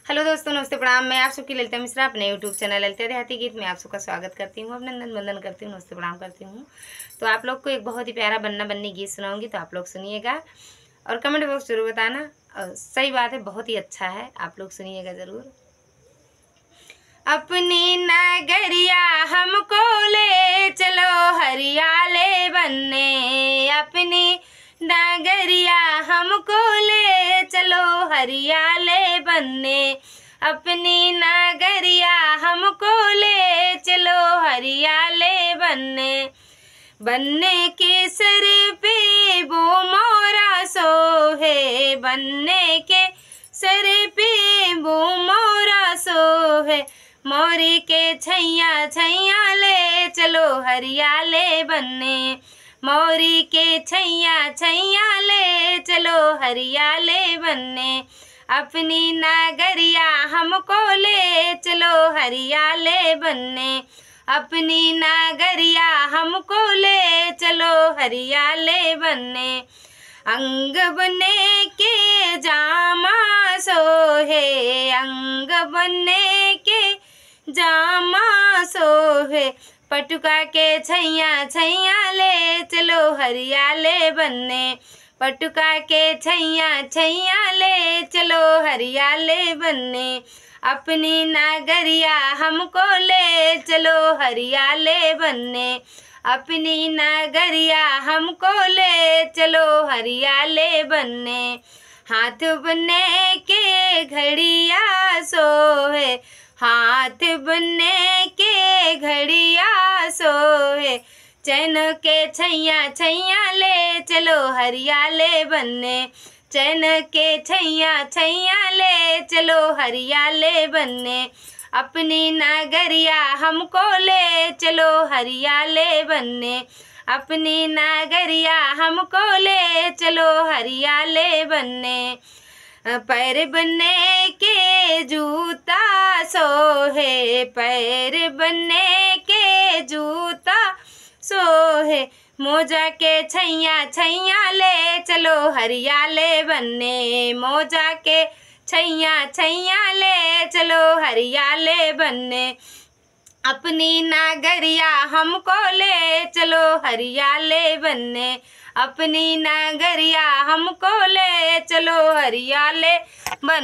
Hello दोस्तों, नमस्ते, प्रणाम। मैं आप सबकी ललिता मिश्रा अपने यूट्यूब चैनल ललिता देहाती गीत में आप सबका स्वागत करती हूँ, अभिनंदन वंदन करती हूँ, नमस्ते प्रणाम करती हूँ। तो आप लोग को एक बहुत ही प्यारा बन्ना बन्नी गीत सुनाऊंगी, तो आप लोग सुनिएगा और कमेंट बॉक्स जरूर बताना। सही बात है, बहुत ही अच्छा है, आप लोग सुनिएगा ज़रूर। अपनी नगरिया हमको ले चलो हरियाले बनने, अपनी नगरिया हमको ले चलो हरियाले बनने, अपनी नगरिया हमको ले चलो हरियाले बनने। बनने के सर पे वो मोरा सोहे, बनने के सर पे वो मोरा सोहे, मोरी के छैया छैया ले चलो हरियाले बनने, मोरी के छैया छैया ले चलो हरियाले बनने, अपनी नगरिया हमको ले चलो हरियाले बनने, अपनी नगरिया हमको ले चलो हरियाले बनने। अंग बने के जामा सोहे, अंग बने के जामा सोहे, पटुका के छैया छैया ले चलो हरियाले बनने, पटुका के छैया छैया ले चलो हरियाले बनने, अपनी नगरिया हमको ले चलो हरियाले बनने, अपनी नगरिया हमको ले चलो हरियाले बनने। हाथ बने के घड़िया सोहे, हाथ बने के घड़िया सोहे, चैन के छैया छैया ले चलो हरियाले बनने, चैन के छैया छैया ले चलो हरियाले बनने, अपनी नगरिया हमको ले चलो हरियाले बनने, अपनी नगरिया हमको ले चलो हरियाले बनने। पैर बने के जूता सोहे, पैर बने के जूता सोहे, मोजा के छैया छैया ले चलो हरियाले बनने, मोजा के छैया छैया ले चलो हरियाले बनने, अपनी नगरिया हमको ले चलो हरियाले बनने, अपनी नगरिया हमको ले चलो हरियाले बन